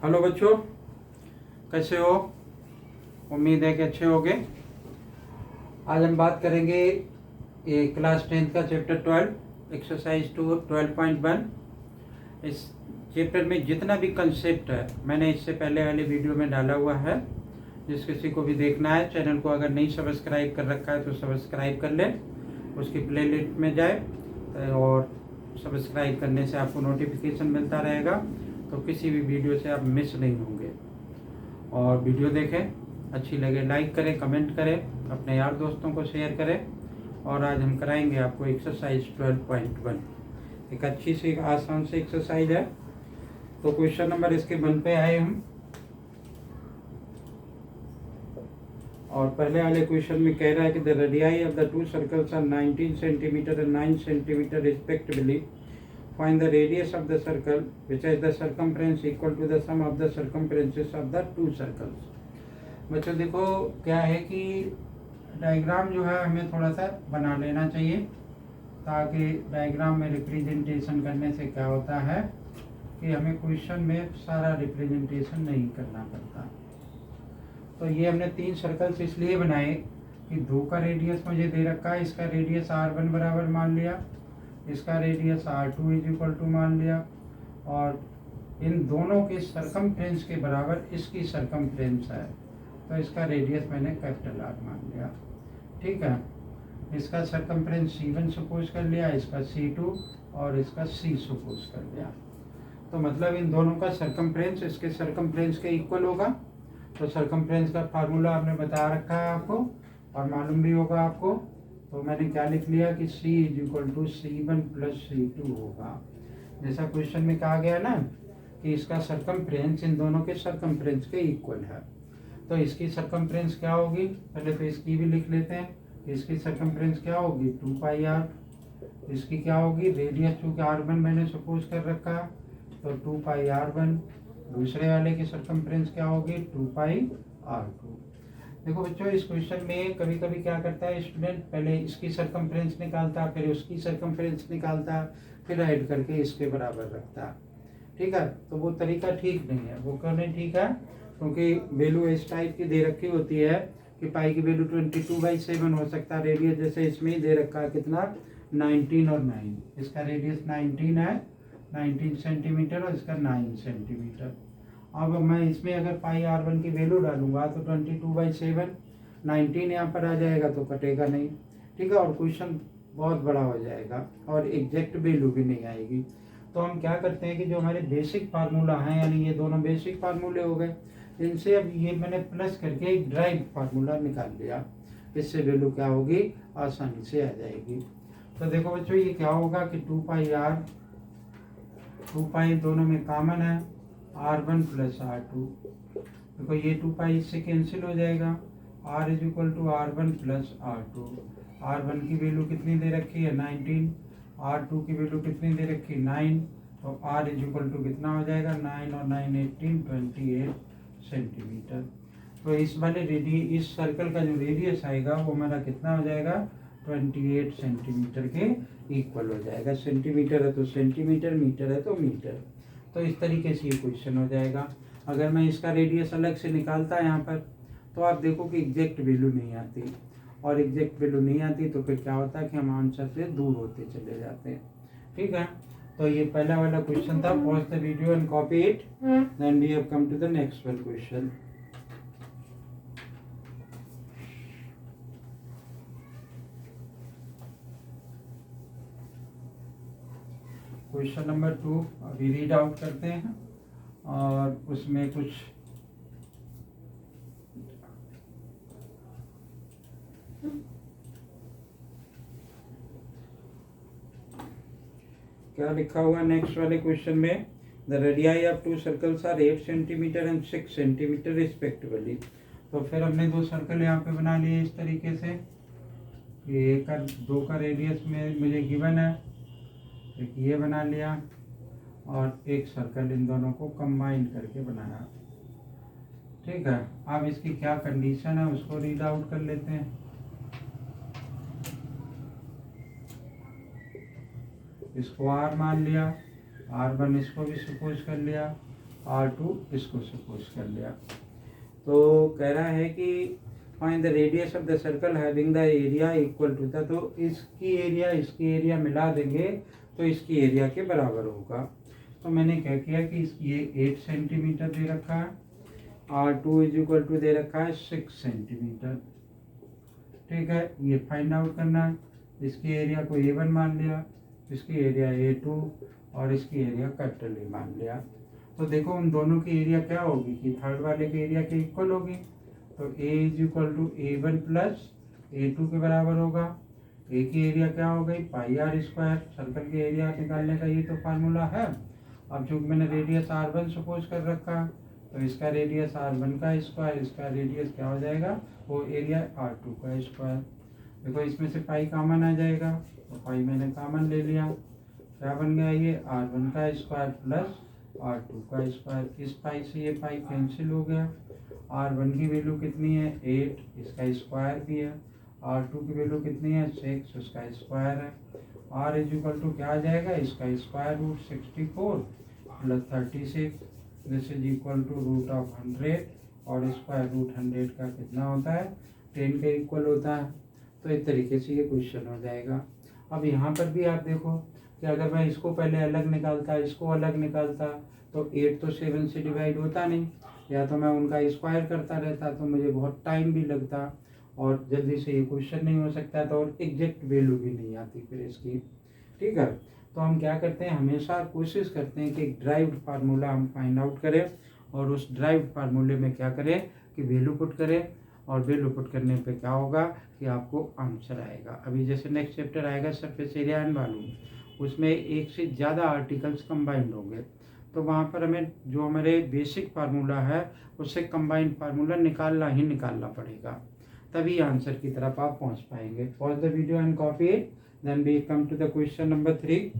Hello बच्चों, कैसे हो? उम्मीद है कि अच्छे होगे। आज हम बात करेंगे ये क्लास 10th का चैप्टर 12 एक्सरसाइज 12.1। इस चैप्टर में जितना भी कंसेप्ट है मैंने इससे पहले वाले वीडियो में डाला हुआ है। जिस किसी को भी देखना है, चैनल को अगर नहीं सब्सक्राइब कर रखा है तो सब्सक्राइब कर ले, उसकी प्लेलिस्ट में जाए और सब्सक्राइब करने से आपको नोटिफिकेशन मिलता रहेगा, तो किसी भी वीडियो से आप मिस नहीं होंगे। और वीडियो देखें, अच्छी लगे लाइक करें, कमेंट करें, अपने यार दोस्तों को शेयर करें। और आज हम कराएंगे आपको एक्सरसाइज 12.1। एक अच्छी सी आसान सी एक्सरसाइज है। तो क्वेश्चन नंबर इसके 1 पे आए हम, और पहले वाले क्वेश्चन में कह रहा है कि the radii of the two circles are 19 centimetre and 9 centimetre respectively. Find the radius of the circle which has the circumference equal to the sum of the circumferences of the two circles। बच्चों देखो क्या है कि diagram जो है हमें थोड़ा सा बना लेना चाहिए, ताकि डायग्राम में रिप्रेजेंटेशन करने से क्या होता है कि हमें क्वेश्चन में सारा रिप्रेजेंटेशन नहीं करना पड़ता। तो ये हमने 3 सर्कल्स इसलिए बनाए कि 2 का रेडियस मुझे दे रखा है, इसका रेडियस r1 बराबर मान लिया, इसका radius r2 is equal to मान लिया, और इन दोनों के सरकमफ्रेंस के बराबर इसकी सरकमफ्रेंस है, तो इसका रेडियस मैंने कैपिटल R मान लिया। ठीक है, इसका सरकमफ्रेंस C1 सपोज कर लिया, इसका C2 और इसका C सपोज कर लिया। तो मतलब इन दोनों का सरकमफ्रेंस इसके सरकमफ्रेंस के इक्वल होगा। तो सरकमफ्रेंस का फार्मूला आपने बता रखा है आपको और मालूम भी होगा आपको। तो मैंने क्या लिख लिया कि C is equal to C1 plus C2 होगा। जैसा क्वेश्चन में कहा गया ना कि इसका सरकमफ्रेंस इन दोनों के सरकमफ्रेंस के इक्वल है, तो इसकी सरकमफ्रेंस क्या होगी, पहले तो इसकी भी लिख लेते हैं। इसकी सरकमफ्रेंस क्या होगी 2 पाई r। इसकी क्या होगी, रेडियस चूँकि r1 मैंने सपोज कर रखा, तो 2 पाई r1। दूसरे वाले की सरकमफ्रेंस क्या होगी 2 पाई r2। देखो बच्चों, इस क्वेश्चन में कभी कभी क्या करता है स्टूडेंट, पहले इसकी सरकमफ्रेंस निकालता, फिर उसकी सरकमफ्रेंस निकालता, फिर ऐड करके इसके बराबर रखता। ठीक है, तो वो तरीका ठीक नहीं है। वो क्यों नहीं ठीक है, क्योंकि वैल्यू इस टाइप की दे रखी होती है कि पाई की वैल्यू 22/7 हो सकता है। रेडियस जैसे इसमें ही दे रखा है कितना 19 और 9। इसका रेडियस 19 है, 19 सेंटीमीटर, और इसका 9 सेंटीमीटर। अब मैं इसमें अगर पाई r1 की वैल्यू डालूंगा तो 22/7, 19 यहाँ पर आ जाएगा तो कटेगा नहीं। ठीक है, और क्वेश्चन बहुत बड़ा हो जाएगा और एग्जैक्ट वैल्यू भी नहीं आएगी। तो हम क्या करते हैं कि जो हमारे बेसिक फार्मूला हैं, यानी ये दोनों बेसिक फार्मूले हो गए, इनसे अब ये मैंने प्लस करके एक ड्राइव फार्मूला निकाल लिया। इससे वैल्यू क्या होगी, आसानी से आ जाएगी। तो देखो बच्चों, ये क्या होगा कि 2 पाई r, 2 पाई दोनों में कॉमन है, r1 प्लस r2। देखो ये 2 पाई इससे कैंसिल हो जाएगा, r is equal to r1 plus r2। r1 की वैल्यू कितनी दे रखी है 19, r2 की वैल्यू कितनी दे रखी है 9, तो r इज इक्वल टू कितना हो जाएगा 9 और 9 18, 28 सेंटीमीटर। तो इस वाले इस सर्कल का जो रेडियस आएगा वो हमारा कितना हो जाएगा 28 सेंटीमीटर के इक्वल हो जाएगा। सेंटीमीटर है तो सेंटीमीटर, मीटर है तो मीटर। तो इस तरीके से ये क्वेश्चन हो जाएगा। अगर मैं इसका रेडियस अलग से निकालता यहाँ पर, तो आप देखो कि एग्जैक्ट वैल्यू नहीं आती, और एग्जैक्ट वैल्यू नहीं आती तो फिर क्या होता है कि हम आंसर से दूर होते चले जाते हैं। ठीक है, तो ये पहला वाला क्वेश्चन था। Pause the video and copy it, then we have come to the next one question. Question number 2 अभी रीड आउट करते हैं, और उसमें कुछ क्या लिखा हुआ नेक्स्ट वाले क्वेश्चन में, the radii of 2 circles are 8 centimetre and 6 centimetre respectively. तो फिर हमने 2 सर्कल यहाँ पे बना लिए इस तरीके से कि 2 का रेडियस में मुझे गिवन है, एक ये बना लिया, और एक सर्कल इन दोनों को कंबाइन करके बनाया। ठीक है, अब इसकी क्या कंडीशन है उसको रीड आउट कर लेते हैं। इसको r मान लिया, r1 इसको भी सपोज कर लिया, R2 इसको सपोज कर लिया। तो कह रहा है कि find the radius of the circle having the area equal to था, तो इसकी एरिया मिला देंगे तो इसकी एरिया के बराबर होगा। तो मैंने क्या किया कि ये 8 सेंटीमीटर दे रखा है, R2 इज इक्वल टू दे रखा है 6 सेंटीमीटर। ठीक है, ये फाइंड आउट करना है। इसकी एरिया को A1 मान लिया, इसकी एरिया A2 और इसकी एरिया कैपिटल A मान लिया। तो देखो उन दोनों की एरिया क्या होगी कि थर्ड वाले के एरिया के इक्वल होगी। तो A is equal to A1 plus A2 के बराबर होगा। A की एरिया क्या हो गई पाई आर स्क्वायर। सर्कल के एरिया निकालने का ये तो फार्मूला है। अब जो मैंने रेडियस R1 सपोज कर रखा, तो इसका रेडियस R1 का स्क्वायर, इसका रेडियस क्या हो जाएगा वो एरिया R2 का स्क्वायर। देखो इसमें से पाई कॉमन आ जाएगा, तो पाई मैंने कॉमन ले लिया। क्या बन गया ये R1 का स्क्वायर प्लस R2 का स्क्वायर। इस पाई से ये पाई कैंसिल हो गया। R1 की वैल्यू कितनी है 8, इसका स्क्वायर भी है। R2 की वैल्यू कितनी है 6, उसका स्क्वायर है। R इज इक्वल टू क्या आ जाएगा इसका square root 64 plus 36, this is equal to root of 100 और स्क्वायर रूट 100 का कितना होता है 10 के इक्वल होता है। तो इस तरीके से ये क्वेश्चन हो जाएगा। अब यहाँ पर भी आप देखो कि अगर मैं इसको पहले अलग निकालता, इसको अलग निकालता, तो 8 तो 7 से डिवाइड होता नहीं, या तो मैं उनका स्क्वायर करता रहता तो मुझे बहुत टाइम भी लगता और जल्दी से ये क्वेश्चन नहीं हो सकता था और एग्जैक्ट वैल्यू भी नहीं आती फिर इसकी। ठीक है, तो हम क्या करते हैं हमेशा कोशिश करते हैं कि एक ड्राइव्ड फार्मूला हम फाइंड आउट करें और उस ड्राइव्ड फार्मूले में क्या करें कि वैल्यू पुट करें, और वैल्यू पुट करने पे क्या होगा कि आपको आंसर आएगा। अभी जैसे नेक्स्ट चैप्टर आएगा सरफेस एरिया एंड वॉल्यूम, उसमें एक से ज़्यादा आर्टिकल्स कंबाइंड होंगे, तो वहाँ पर हमें जो हमारे बेसिक फार्मूला है उससे कंबाइंड फार्मूला निकालना पड़ेगा, तभी आंसर की तरफ आप पहुँच पाएंगे। Pause the video and copy it, then we come to the question number 3।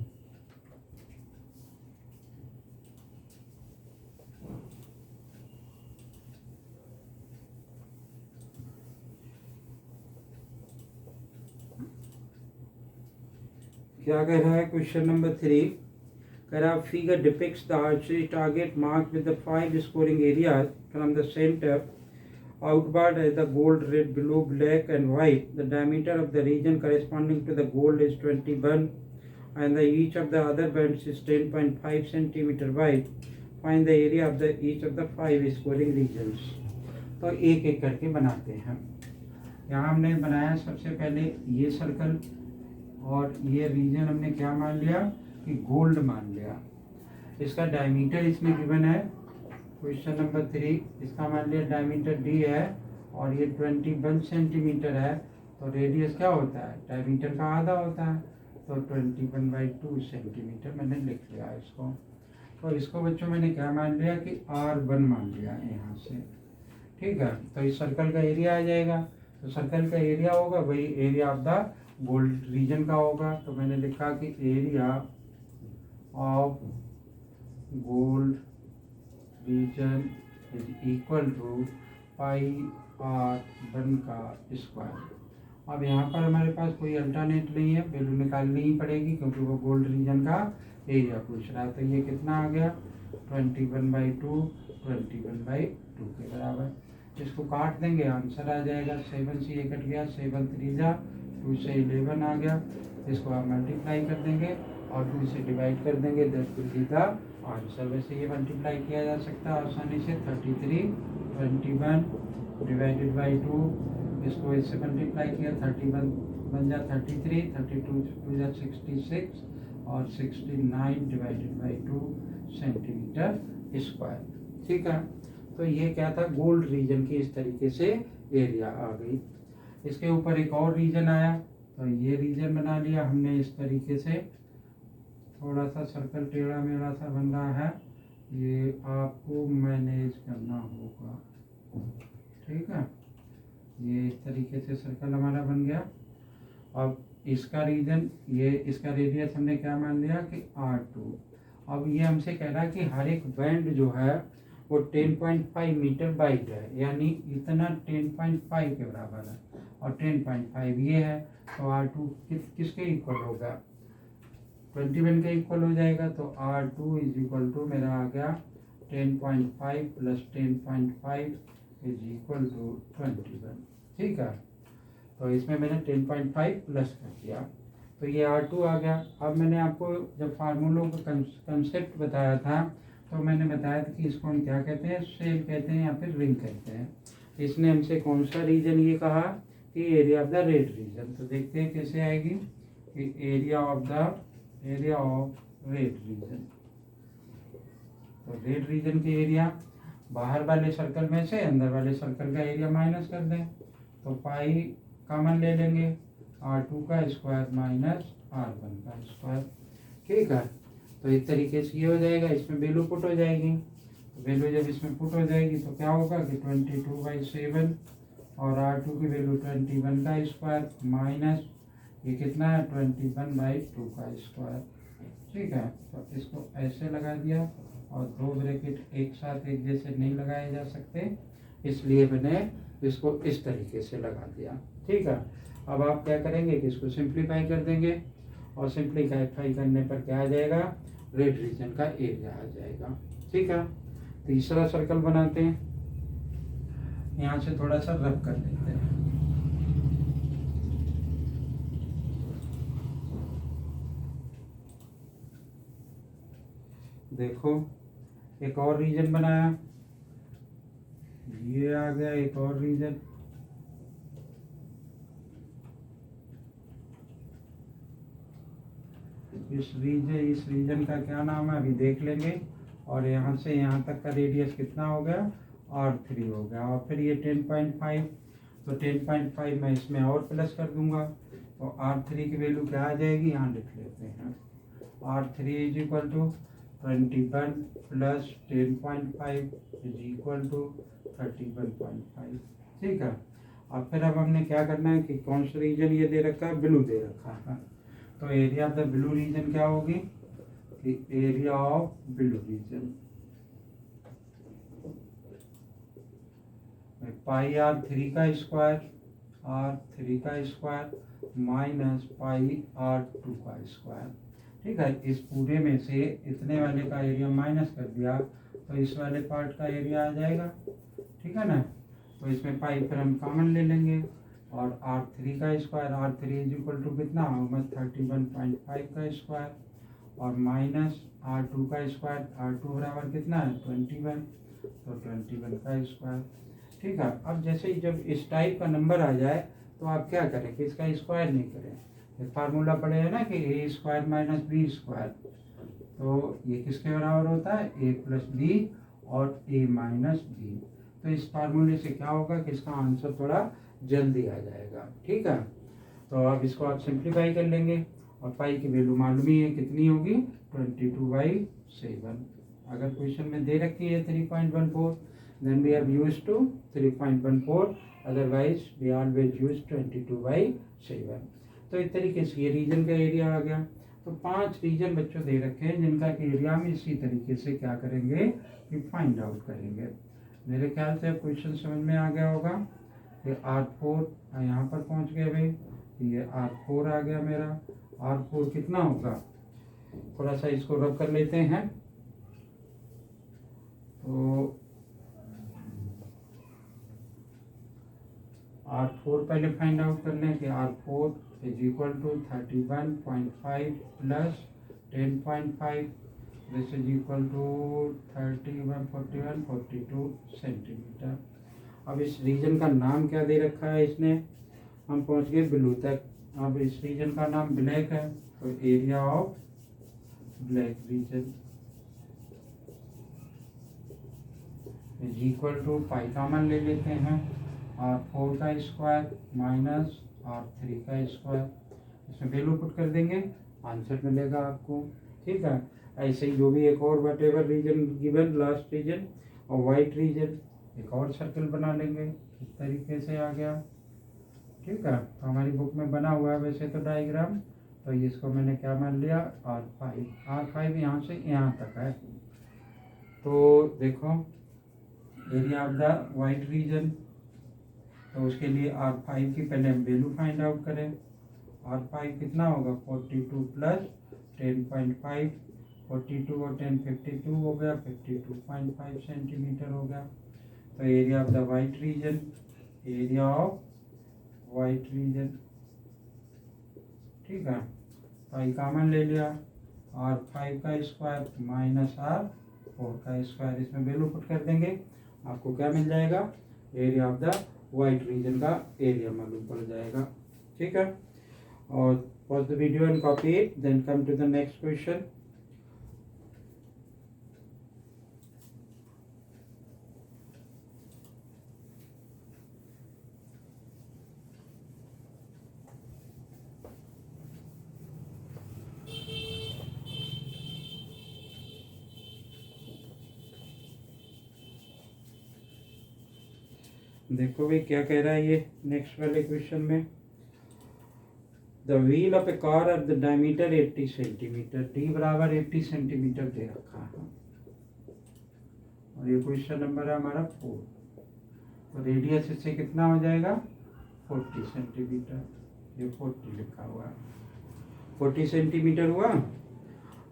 क्या कह रहा है क्वेश्चन नंबर 3, कह रहा figure depicts the archery target mark with the 5 scoring areas from the centre outward as the gold, red, blue, black and white. The diameter of the region corresponding to the gold is 21 and each of the other bands is 10.5 centimeter wide. Find the area of the each of the 5 scoring regions. तो एक एक करके बनाते हैं। यहाँ हमने बनाया सबसे पहले ये सर्कल और ये रीजन हमने क्या मान लिया कि गोल्ड मान लिया। इसका डायमीटर इसमें गिवन है क्वेश्चन नंबर 3, इसका मान लिया डायमीटर D है और ये 21 सेंटीमीटर है, तो रेडियस क्या होता है डायमीटर का आधा होता है, तो 21/2 सेंटीमीटर मैंने लिख लिया इसको। तो इसको बच्चों मैंने क्या मान लिया कि R1 मान लिया यहाँ से। ठीक है, तो इस सर्कल का एरिया आ जाएगा, तो सर्कल का एरिया होगा वही area of the gold region का होगा। तो मैंने लिखा कि area of gold region is equal to pi R1 का स्क्वायर। अब यहाँ पर हमारे पास कोई अल्टरनेट नहीं है, वैल्यू निकालनी ही पड़ेगी क्योंकि वो गोल्ड रीजन का एरिया पूछ रहा है। तो ये कितना आ गया 21/2 21/2 के बराबर। इसको काट देंगे आंसर आ जाएगा 7 से ये कट गया, 7 3 जा 2 से 11 आ गया। इसको आप मल्टीप्लाई कर देंगे और 2 से डिवाइड कर देंगे, 10 विल बी द आंसर। वैसे ये मल्टीप्लाई किया जा सकता है आसानी से 33 21 डिवाइडेड बाई 2, इसको इससे मल्टीप्लाई किया 31 बन जा 33, 32 2 जा 66 और 69 डिवाइडेड बाई 2 सेंटीमीटर स्क्वायर। ठीक है, तो ये क्या था गोल्ड रीजन की इस तरीके से एरिया आ गई। इसके ऊपर एक और रीजन आया, तो ये रीजन बना लिया हमने इस तरीके से। थोड़ा सा सर्कल टेढ़ा मेढ़ा सा बन रहा है, ये आपको मैनेज करना होगा। ठीक है, ये इस तरीके से सर्कल हमारा बन गया। अब इसका रीजन ये इसका रेडियस हमने क्या मान लिया कि R2। अब ये हमसे कह रहा है कि हर एक बैंड जो है वो 10.5 मीटर वाइड है, यानी इतना 10.5 के बराबर है और 10.5 ये है, तो R2 किसके इक्वल होगा 21 के इक्वल हो जाएगा। तो R2 इज इक्वल टू मेरा आ गया 10.5 प्लस 10.5 इज इक्वल टू 21। ठीक है, तो इसमें मैंने 10.5 प्लस कर दिया, तो ये R2 आ गया। अब मैंने आपको जब फार्मूलों का कंसेप्ट बताया था तो मैंने बताया था कि इसको हम क्या कहते हैं, सेल कहते हैं या फिर रिंग कहते हैं। इसने हमसे कौन सा रीजन ये कहा कि area of the red region. तो देखते हैं कैसे आएगी कि एरिया ऑफ रेड रीजन। तो रेड रीजन की एरिया बाहर वाले सर्कल में से अंदर वाले सर्कल का एरिया माइनस कर दें, तो पाई कॉमन ले लेंगे, R2 का स्क्वायर माइनस R1 का स्क्वायर। ठीक है, तो इस तरीके से ये हो जाएगा, इसमें वैल्यू पुट हो जाएगी। तो वैल्यू जब इसमें पुट हो जाएगी तो क्या होगा कि 22/7 और R2 की वैल्यू 21 का स्क्वायर माइनस ये कितना है 21/2 का स्क्वायर। ठीक है, तो इसको ऐसे लगा दिया और दो ब्रैकेट एक साथ एक जैसे नहीं लगाए जा सकते, इसलिए मैंने इसको इस तरीके से लगा दिया। ठीक है, अब आप क्या करेंगे कि इसको सिंप्लीफाई कर देंगे और सिंप्लीफाई करने पर क्या आ जाएगा, रेड रीजन का एरिया आ जाएगा। ठीक है, तीसरा सर्कल बनाते हैं, यहाँ से थोड़ा सा रब कर लेते हैं। देखो एक और रीजन बनाया, ये आ गया एक और रीजन। इस रीजन का क्या नाम है अभी देख लेंगे। और यहाँ से यहाँ तक का रेडियस कितना हो गया, R3 हो गया। और फिर ये 10.5, तो 10.5 मैं इसमें और प्लस कर दूंगा, तो R3 की वैल्यू क्या आ जाएगी, यहाँ लिख लेते हैं। R3 is equal to 21 plus 10.5 is equal to 31.5। ठीक है, और फिर अब हमने क्या करना है कि कौन सा रीजन ये दे रखा है, ब्लू दे रखा है। तो area of the blue region क्या होगी, area of blue region pi R3 का स्क्वायर माइनस पाई R2 का स्क्वायर। ठीक है, इस पूरे में से इतने वाले का एरिया माइनस कर दिया तो इस वाले पार्ट का एरिया आ जाएगा। ठीक है ना, तो इसमें पाई फिर हम कॉमन ले लेंगे और R3 का square, R3 is equal to कितना होगा 31.5 का स्क्वायर और माइनस R2 का स्क्वायर, R2 बराबर कितना है 21, तो 21 का स्क्वायर। ठीक है, अब जैसे ही जब इस टाइप का नंबर आ जाए तो आप क्या करें कि इसका स्क्वायर नहीं करें। फार्मूला पड़े है ना कि ए स्क्वायर माइनस बी स्क्वायर, तो ये किसके बराबर होता है, ए प्लस बी और ए माइनस बी। तो इस फार्मूले से क्या होगा कि इसका आंसर थोड़ा जल्दी आ जाएगा। ठीक है, तो अब इसको आप सिंप्लीफाई कर लेंगे और पाई की वैल्यू मालूम ही है कितनी होगी 22/7। अगर क्वेश्चन में दे रखी है 3.14 then we have used to 3.14, otherwise we always use 22/7। तो इस तरीके से ये रीजन का एरिया आ गया। तो 5 रीजन बच्चों दे रखे हैं जिनका एरिया हम इसी तरीके से क्या करेंगे कि फाइंड आउट करेंगे। मेरे ख्याल से अब क्वेश्चन समझ में आ गया होगा। ये R4 यहाँ पर पहुँच गए भाई, ये R4 आ गया मेरा। R4 कितना होगा, थोड़ा सा इसको रब कर लेते हैं। तो R4 पहले फाइंड आउट कर लें कि R4 is equal to 31.5 plus 10.5, this is equal to 42 centimetre. अब इस रीजन का नाम क्या दे रखा है इसने, हम पहुंच गए ब्लू तक। अब इस रीजन का नाम ब्लैक है, तो area of black region is equal to pi common ले लेते हैं, R4 का स्क्वायर माइनस R3 का स्क्वायर। इसमें वैल्यू पुट कर देंगे, आंसर मिलेगा आपको। ठीक है, ऐसे ही जो भी एक और whatever region given, last region और वाइट रीजन, एक और सर्कल बना लेंगे। इस तरीके से आ गया। ठीक है, तो हमारी बुक में बना हुआ है वैसे तो डायग्राम, तो इसको मैंने क्या मान लिया R5 यहाँ से यहाँ तक है। तो देखो area of the white region, तो उसके लिए R5 की पहले हम वैल्यू फाइंड आउट करें। R5 कितना होगा 42 प्लस 10.5, 42 और 10 52 हो गया, 52.5 सेंटीमीटर हो गया। तो area of the white region, area of white region, ठीक है। पाई कॉमन ले लिया, और 5 का स्क्वायर माइनस आर 4 का स्क्वायर, इसमें वैल्यू पुट कर देंगे, आपको क्या मिल जाएगा, area of the white region का एरिया मालूम पड़ जाएगा, ठीक है। और pause the video and copy it, then come to the next question. देखो भाई क्या कह रहा है ये नेक्स्ट वाले क्वेश्चन में। The wheel of A car at the diameter 80 centimetre, D बराबर 80 सेंटीमीटर दे रखा है, और ये क्वेश्चन नंबर है हमारा 4। तो रेडियस इससे कितना हो जाएगा, 40 सेंटीमीटर, ये 40 लिखा हुआ है, 40 सेंटीमीटर हुआ।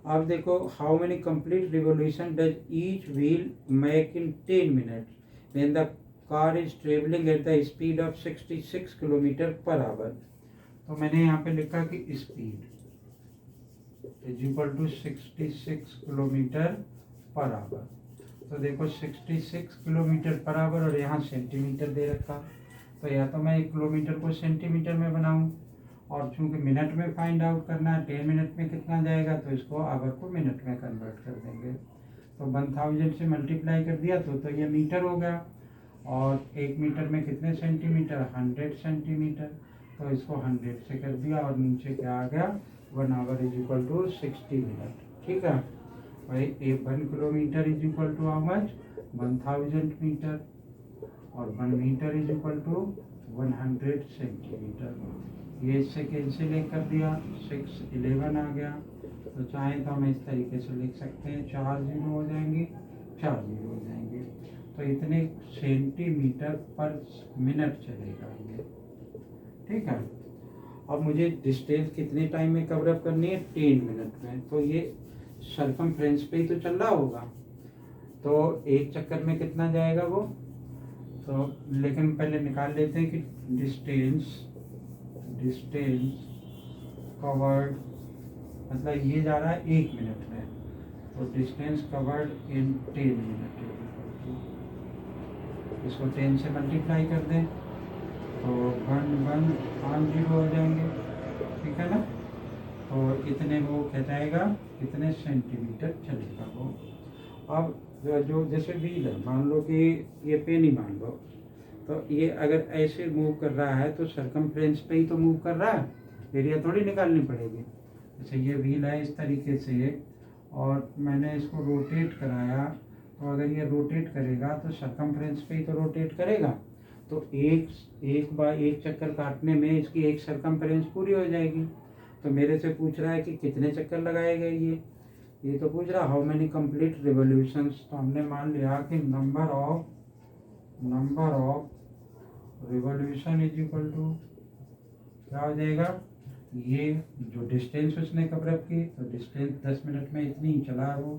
अब देखो, how many complete revolution does each wheel make in 10 minutes when the car is travelling at the speed of 66 kilometre per hour. तो मैंने यहाँ पे लिखा कि speed is equal to 66 kilometre per hour. तो देखो 66 किलोमीटर पर आवर, और यहाँ सेंटीमीटर दे रखा, तो या तो मैं 1 किलोमीटर को सेंटीमीटर में बनाऊँ, और चूंकि मिनट में फाइंड आउट करना है, 10 मिनट में कितना जाएगा, तो इसको आवर को मिनट में कन्वर्ट कर देंगे। तो 1000 से मल्टीप्लाई कर दिया तो ये मीटर हो गया, और 1 मीटर में कितने सेंटीमीटर, 100 सेंटीमीटर, तो इसको 100 से कर दिया, और नीचे क्या आ गया, 1 hour is equal to 60 minute, ठीक है भाई। 1 kilometre is equal to how much, 1000 metre, और 1 metre is equal to 100 centimetre. ये इससे कैंसिल कर दिया, 6 11 आ गया। तो चाहे तो हम इस तरीके से लिख सकते हैं, 4 जीरो हो जाएंगे, 4 जीरो हो जाएंगे, तो इतने सेंटीमीटर पर मिनट चलेगा ये, ठीक है। अब मुझे डिस्टेंस कितने टाइम में कवर अप करनी है, 10 मिनट में। तो ये सरकमफ्रेंस पे ही तो चल रहा होगा, तो एक चक्कर में कितना जाएगा वो, तो लेकिन पहले निकाल लेते हैं कि डिस्टेंस कवर्ड, मतलब ये जा रहा है 1 मिनट में, तो डिस्टेंस कवर्ड इन 10 मिनट, इसको 10 से मल्टीप्लाई कर दें, तो 1 0 हो जाएंगे, ठीक है ना। तो इतने वो कहलाएगा, कितने सेंटीमीटर चलेगा वो। अब जो जैसे व्हील है, मान लो कि ये पेन ही मान लो, तो ये अगर ऐसे मूव कर रहा है तो सरकमफ्रेंस पे ही तो मूव कर रहा है, एरिया थोड़ी निकालनी पड़ेगी। जैसे ये व्हील है इस तरीके से, और मैंने इसको रोटेट कराया, तो अगर ये रोटेट करेगा तो सरकमफ्रेंस पे ही तो रोटेट करेगा, तो एक चक्कर काटने में इसकी एक सरकमफ्रेंस पूरी हो जाएगी। तो मेरे से पूछ रहा है कि कितने चक्कर लगाए गए, ये तो पूछ रहा हाउ मेनी कंप्लीट रिवोल्यूशंस। तो हमने मान लिया कि number of revolution is equal to क्या हो जाएगा, ये जो डिस्टेंस उसने कवर अप की, तो डिस्टेंस 10 मिनट में इतनी ही चला वो,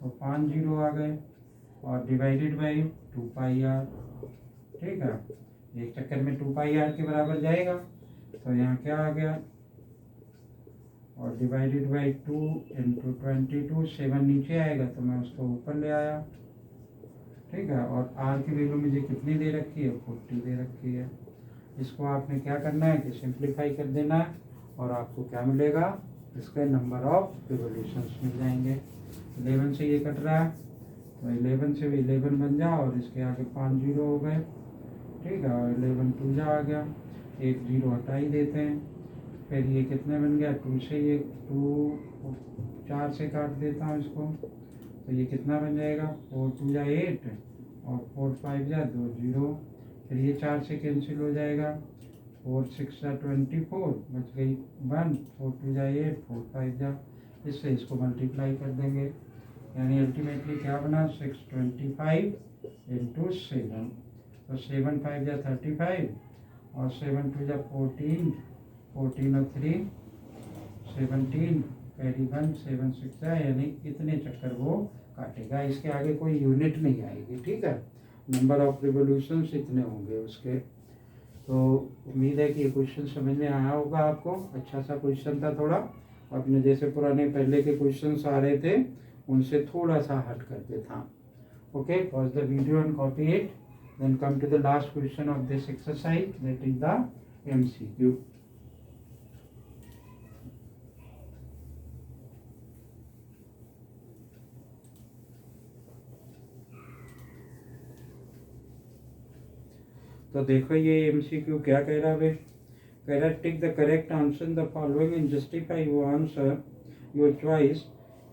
तो 5 जीरो आ गए, और डिवाइडेड बाई 2 पाई आर, ठीक है। एक चक्कर में 2 पाई आर के बराबर जाएगा, तो यहाँ क्या आ गया, और डिवाइडेड बाई 2 इंटू 22, 7 नीचे आएगा तो मैं उसको ऊपर ले आया, ठीक है। और आर की वैल्यू मुझे कितनी दे रखी है, 40 दे रखी है। इसको आपने क्या करना है कि सिंप्लीफाई कर देना है, और आपको क्या मिलेगा, इसके नंबर ऑफ रिवोल्यूशंस मिल जाएंगे। 11 से ये कट रहा है, तो 11 से भी 11 बन जा, और इसके आगे 5 जीरो हो गए, ठीक है, और 11 टू जा आ गया, 1 जीरो हटा ही देते हैं। फिर ये कितने बन गया, 2 से ये 2 4 से काट देता हूँ इसको, तो ये कितना बन जाएगा, 4 2 जा 8, और 4 5 जा 2 जीरो, फिर ये 4 से कैंसिल हो जाएगा, 4 6 जा 24, बच गई 1, 4 2 जा 8, 4 5 जा, इससे इसको मल्टीप्लाई कर देंगे, यानी अल्टीमेटली क्या बना, 625 इंटू 7, तो 7 5 जा 35, और 7 2 जा 14, 14 और 3 17, कैरी 176 है, यानी इतने चक्कर वो काटेगा। इसके आगे कोई यूनिट नहीं आएगी, ठीक है। नंबर ऑफ रिवोल्यूशंस इतने होंगे उसके। तो उम्मीद है कि ये क्वेश्चन समझ में आया होगा आपको। अच्छा सा क्वेश्चन था, थोड़ा अपने जैसे पुराने पहले के क्वेश्चंस आ रहे थे उनसे थोड़ा सा हट करके था। Okay, pause the video and copy it, then come to the last question of this exercise, that is the MCQ। तो देखो ये MCQ क्या कह रहा है। कह रहा tick the correct answer in the following and justify your answer your choice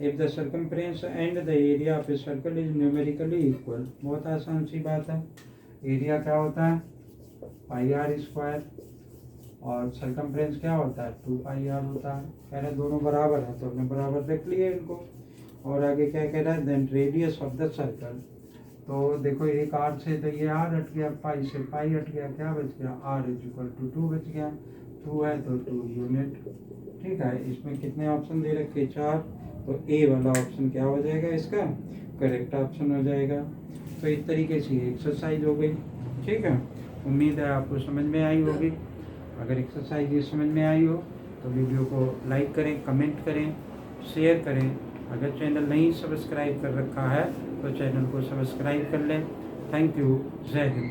if the circumference and the area of a circle is numerically equal. बहुत आसान सी बात है। एरिया क्या होता है, πr² और सर्कमफ्रेंस क्या होता है, 2πr होता है। कह रहा है दोनों बराबर है, तो हमने बराबर रख लिए इनको। और आगे क्या कह रहा है, then radius of the circle. तो देखो एक r से तो ये r हट गया, पाई से पाई हट गया, क्या बच गया, r = 2 बच गया। 2 है तो 2 यूनिट, ठीक है। इसमें कितने ऑप्शन दे रखे, 4, तो A वाला ऑप्शन क्या हो जाएगा, इसका करेक्ट ऑप्शन हो जाएगा। तो इस तरीके से एक्सरसाइज हो गई, ठीक है। उम्मीद है आपको समझ में आई होगी। अगर एक्सरसाइज ये समझ में आई हो तो वीडियो को लाइक करें, कमेंट करें, शेयर करें। अगर चैनल नहीं सब्सक्राइब कर रखा है तो चैनल को सब्सक्राइब कर लें। थैंक यू, जय हिंद।